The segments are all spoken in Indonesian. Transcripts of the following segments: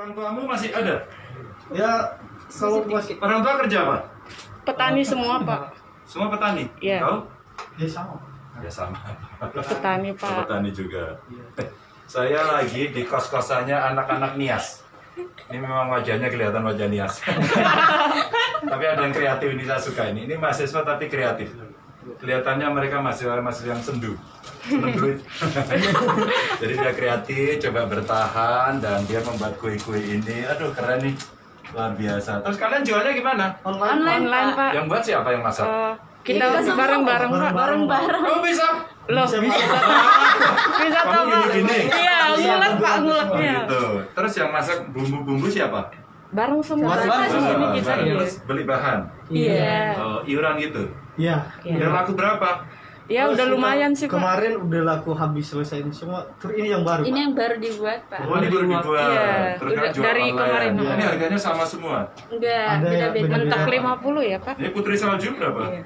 Orang tuamu masih ada? Ya, kalau masih Orang tua kerja apa? Petani semua, Pak. Semua petani? Iya. Kau? ya sama. Ya sama. Petani, Pak. Petani juga. Saya lagi di kos-kosannya anak-anak Nias. Ini memang wajahnya kelihatan wajah Nias. Tapi ada yang kreatif, ini saya suka ini. Ini mahasiswa tapi kreatif. Kelihatannya mereka masih yang sendu. Seneng duit. Jadi dia kreatif, coba bertahan dan dia membuat kue-kue ini. Aduh keren nih. Luar biasa. Terus kalian jualnya gimana? Online, Pak. Yang buat siapa yang masak? Kita bareng-bareng, Pak. Bareng-bareng. Oh bisa? Loh, bisa toh, Pak. Gini. Iya, ngulek, Pak, Oh, nguleknya. gitu. Terus yang masak bumbu-bumbu siapa? Bareng semua. Bareng. Ini kita. Bareng. Terus beli bahan? Iya. Oh, iuran gitu? Iya. Udah laku berapa? Ya udah lumayan sih, Pak. Kemarin udah laku habis selesai ini semua. Terus ini yang baru. Ini Pak. yang baru dibuat, Pak. Oh, ini baru dibuat. Iya, Terus udah kan jual dari online. kemarin. Ini harganya sama semua. Enggak, Ada yang beda-beda. beda-beda. Mentok 50 ya, Pak. Ini putri salju berapa? Iya.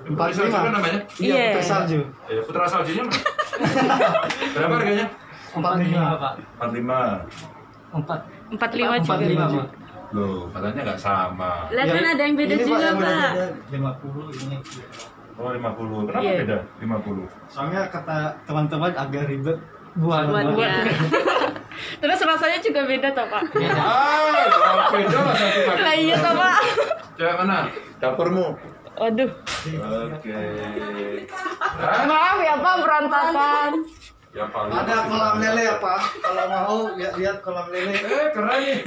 Putri salju kan namanya? Iya, Iya. putri salju. Ya, putra saljunya mana? Berapa harganya? 45, Pak. 45. 45 juga. Pak. Loh, katanya nggak sama. Lah kan ada yang beda Ini, Pak, juga, yang Pak. beda-beda. 50 ini. Oh, 50. Kenapa Iya. beda? 50. Soalnya kata teman-teman agak ribet buat. Buatnya. Terus rasanya juga beda toh, Pak. Ah, beda lah satu pakai. Lah iya toh, Pak. Cewek mana? Dapurmu. Waduh. Oke. Hah? Maaf ya, Pak, berantakan. Ya paling. Ada kolam lele ya, Pak. Kalau mau lihat kolam lele. Keren nih.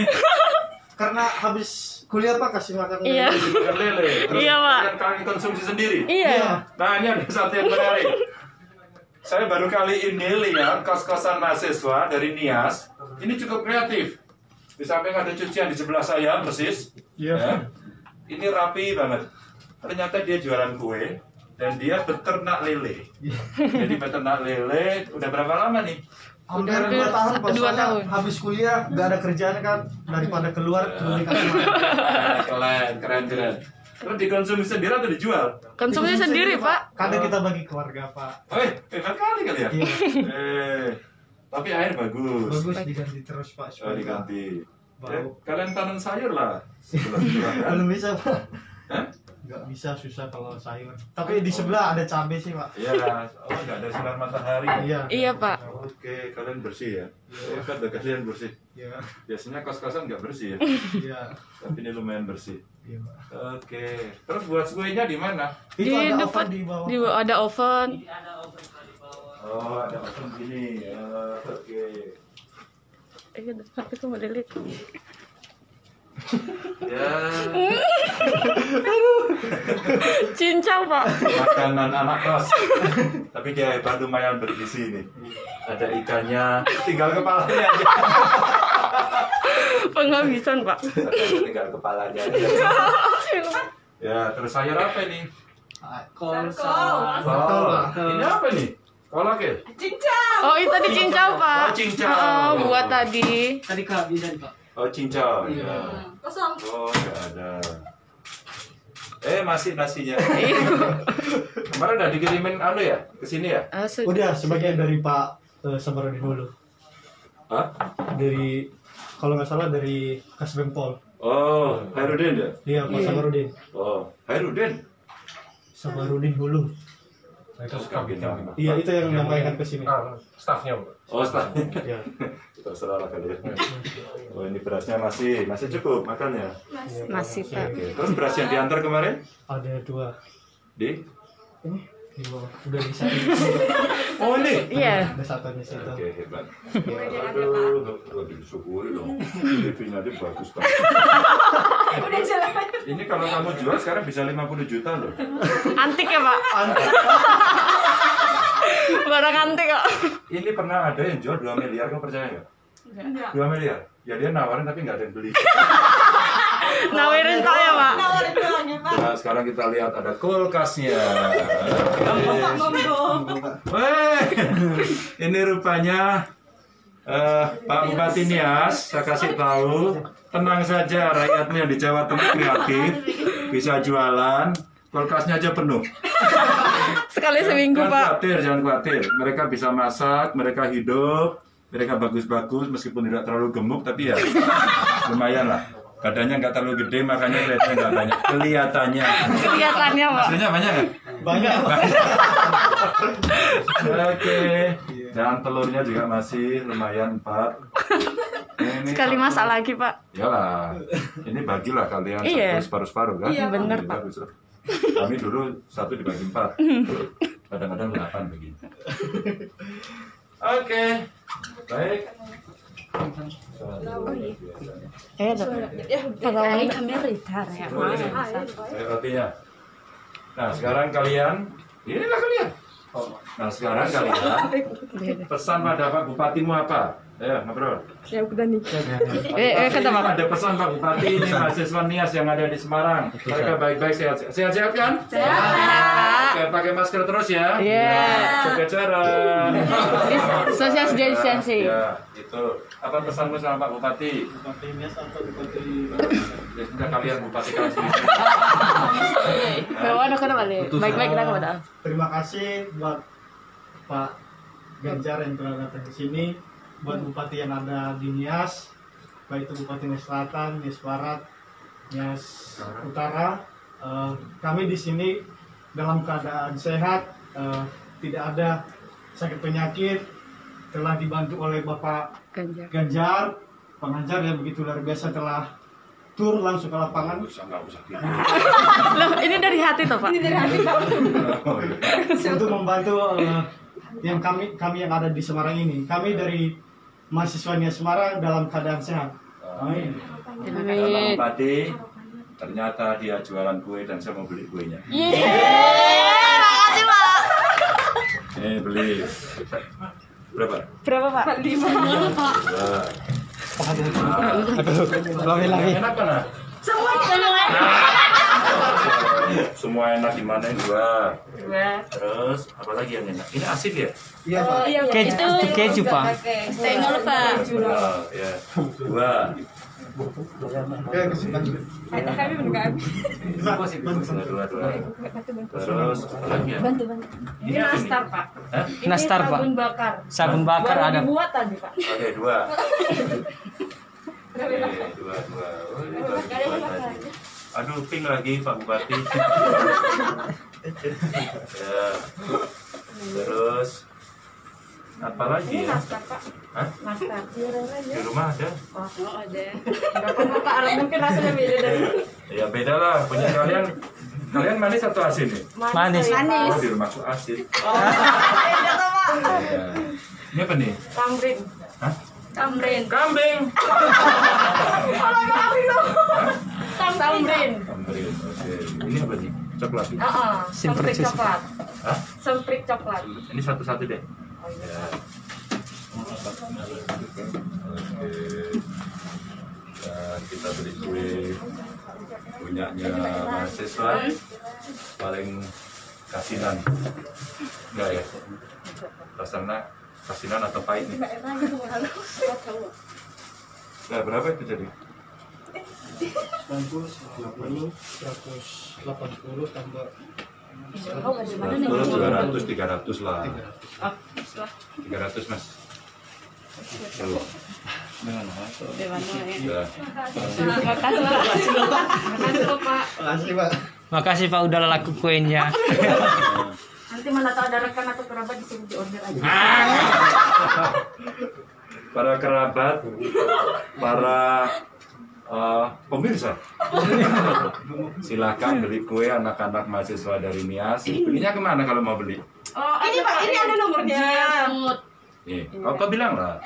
Karena habis kuliah Pak kasih makan lele. Iya. Bukan lele. Terus Iya, Pak. kalian konsumsi sendiri. Iya. Nah, ini ada satu yang menarik. Saya baru kali ini lihat kos-kosan mahasiswa dari Nias. Ini cukup kreatif. Di samping ada cucian di sebelah saya, persis. Iya. Ya. Ini rapi banget. Ternyata dia jualan kue dan dia beternak lele. Jadi beternak lele udah berapa lama nih? Hampir Hampir 2 tahun Pak. 2 Soalnya tahun. habis kuliah nggak ada kerjaan kan, daripada keluar beli Keren, keren. Terus dikonsumsi sendiri atau dijual? Konsumsi sendiri, Pak. Kadang kita bagi keluarga Pak. Hebat kali kali ya? Iya. Tapi air bagus. Bagus diganti terus Pak. Oh, supaya diganti. bau. Kalian tanam sayur lah. Sebelah-sebelah, kan? Belum bisa Pak. Hah? Nggak bisa, susah kalau sayur. Tapi di sebelah ada cabai sih Pak. Iya, oh nggak ada sinar matahari. Iya. Iya, Pak. Oke, kalian bersih ya? Hebat deh, kalian bersih. Iya. Biasanya kos-kosan nggak bersih ya? Iya. Tapi ini lumayan bersih. Iya Pak. Oke, terus buat kuenya di mana? Itu Di ada depan oven di bawah. ada oven. Oh, ada oven gini. Oke. Tapi aku mau delete. Ya, Cincau, Pak. makanan anak kos. Tapi dia hebat, lumayan bergizi nih. Ada ikannya, tinggal kepalanya aja. Penghabisan, Pak. Tinggal kepalanya aja. Ya, terus sayur apa ini? Kol sama Ini apa nih? Kolak ya? Oh, itu tadi cincau, Pak. Oh, cincau. Oh, buat tadi. Tadi kehabisan Pak. Oh, cincau. Ya. Kosong. Oh, nggak ada. Masih nasinya. Kemarin udah dikirimin anu ya? Ke sini ya? Udah sebagian dari Pak Sabarudin dulu. Hah? Dari kalau nggak salah dari Kasbempol. Oh, Hairudin ya? Iya Pak Sabarudin. Oh, Hairudin. Sabarudin dulu. Terus kabinnya. Iya itu yang menyampaikan ke sini. Stafnya. Oh, staf. Iya. Terserah lah kali ya. Oh, ini berasnya masih cukup makannya. Masih, Pak. Oke. Terus beras yang diantar kemarin? Ada 2. Di? Ini di bawah. Udah di sana. Oh, ini. Iya. Ada satu di situ. Oke, hebat. Aduh, disyukuri dong. TV-nya dia bagus banget. Udah jalan. Ini kalau kamu jual sekarang bisa 50 juta loh. Antik ya, Pak? Barang antik kok. Ini pernah ada yang jual 2 miliar, kamu percaya nggak? Enggak. 2 miliar? Ya dia nawarin tapi nggak ada yang beli. Nawarin Pak ya, Pak? Nawarin doang ya, Pak. Nah, sekarang kita lihat ada kulkasnya. Ngomong. Weh, ini rupanya Pak Bupati Nias, saya kasih tahu, tenang saja rakyatmu yang di Jawa Tengah kreatif, bisa jualan, kulkasnya aja penuh. Sekali seminggu, Jangan Pak. khawatir, jangan khawatir. Mereka bisa masak, mereka hidup, Mereka bagus-bagus meskipun tidak terlalu gemuk tapi ya lumayan lah. Badannya nggak terlalu gede makanya kelihatannya nggak banyak. Kelihatannya Pak. Aslinya banyak kan? Banyak. Oke. Dan telurnya juga masih lumayan 4. Ini Sekali satu. masak lagi Pak. Iyalah. Ini bagilah kalian Iya. satu separuh-separuh kan? Iya, bener, Jadi Pak. bagus lah. Kami dulu 1 dibagi 4. Kadang-kadang 8 begini. Oke. Baik. Pertama kamera Rotinya. Nah, sekarang kalian, inilah kalian. Nah, sekarang kalian pesan pada Pak Bupatimu apa? Ayo, ngobrol. kata Ini Pak. ada pesan Pak Bupati, ini mahasiswa NIAS yang ada di Semarang. Mereka baik-baik, sehat-sehat. Sehat-sehat kan? Sehat. Oke, pakai masker terus ya. Iya. Jaga jarak. Social distancing. Ya, itu. Apa pesanmu sama Pak Bupati? Bupati Nias atau Bupati Ya sudah kalian Bupati kalian sendiri. Waduh, kenapa nih? Baik-baik kita kepada. Terima kasih buat Pak Ganjar yang telah datang ke sini, buat Bupati yang ada di Nias, baik itu Bupati Nias Selatan, Nias Barat, Nias Utara. Kami di sini dalam keadaan sehat, tidak ada sakit penyakit, telah dibantu oleh Bapak Ganjar, Pak Ganjar yang begitu luar biasa telah tur langsung ke lapangan. Nggak usah. Loh, ini dari hati toh Pak. Oh, iya. Untuk membantu yang kami yang ada di Semarang ini. Kami dari mahasiswa Nias Semarang dalam keadaan sehat. Amin. Kata Pak Bupati, ternyata dia jualan kue dan saya mau beli kuenya. Makasih Pak. Ini beli berapa? Berapa Pak? 5. Dua. Lami-lami. Enak kan? Nah? Semua enak di mana ini 2. Terus apa lagi yang enak? Ini asin ya? Iya, Pak. Keju Pak. Tengok Pak. Oh, ya. 2. Oke, kesimpulan. Kami mendengar. 2. Terus apa lagi ya? Ini nastar Pak. Hah? Ini Nastar, Pak. sabun bakar. Sabun bakar Baru ada. dibuat tadi Pak. Oke, 2. Oke, 2. Oh, ini baru dibuat tadi. Aduh, ping lagi Pak Bupati. Ya. Terus apa lagi Ini ya? nastar Pak. Hah? Nastar. Di rumah ada? Oh, ada. Enggak pernah Pak. Mungkin rasanya beda dari Ya beda lah, punya kalian. Kalian manis atau asin nih? Manis. Oh, di rumahku asin. Ya. Ini apa nih? Tamrin. Hah? Tamrin. Kambing. Tamrin. Kambing. Oke. Ini apa nih? Coklat. Semprit coklat. Hah? Semprit coklat. Ini satu-satu deh. Oh, iya. Ya. Oke. Dan kita beli kue punyanya mahasiswa paling kasinan. Enggak ya? Rasanya kasinan atau pahit nih? Nah, berapa itu jadi? 90, 90, 180 tambah 100, 200, 300 lah. 300 mas. Tuh. Ya. Makasih, Pak. Makasih Pak udah laku kuenya. Nanti mana tahu ada rekan atau kerabat di sini di order aja. Para kerabat, para pemirsa, silakan beli kue anak-anak mahasiswa dari Nias. Belinya kemana kalau mau beli? Oh, ini Pak, ini ada nomornya. Nih, kau bilang lah.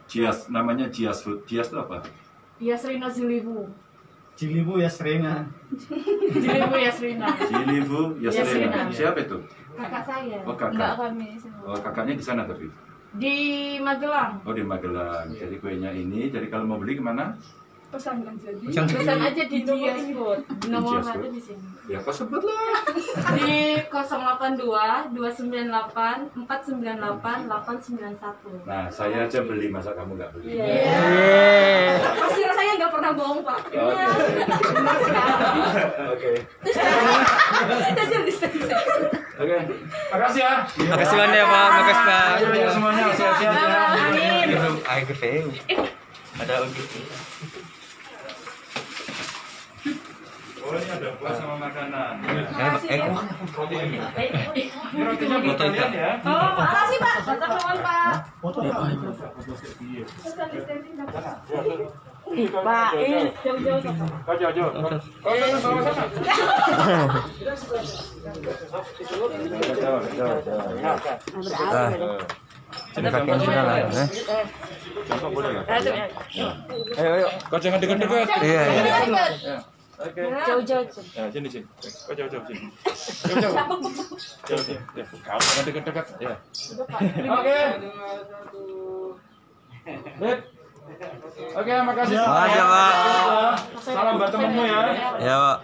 Cias, namanya Cias Food. Cias itu apa? Iya, Serina Zilibu. Cilibu ya Serena. Zilibu ya Serina. Cilibu Yasrina. Yasrina. Siapa itu? Kakak saya. Oh, kakak. Enggak kami semua. Oh, kakaknya di sana tapi. Di Magelang. Oh, di Magelang. Jadi kuenya ini. Jadi kalau mau beli kemana? Pesan aja di Jias Food. Nomor ada di sini. Ya, kau sebut lah. Di 082 298 498 891. Nah, saya aja beli, masa kamu nggak beli? Iya. Pasti rasanya nggak pernah bohong Pak. Iya. Benar sekali. Oke. Social distancing. Oke, makasih ya. Makasih banyak ya Pak, makasih Pak. Ayo semuanya sehat-sehat ya. Ayo ke ada Oh ini ada buah sama makanan. Ini rotinya buat kalian ya. Oh, makasih Pak. Tetap nuwun Pak. Foto Pak. Pak, jauh-jauh Pak. Kau jauh. Kau sana bawa sana. Sini kakek sudah lah. Contoh boleh nggak? Ayo. Kau jangan dekat-dekat. Iya. Oke. Jauh-jauh. Ya, sini. Kau jauh sini. Jauh. Ya, kau jangan dekat-dekat. Ya. Oke. Baik. Oke, makasih. Makasih, Pak. Salam buat temenmu ya. Ya Pak.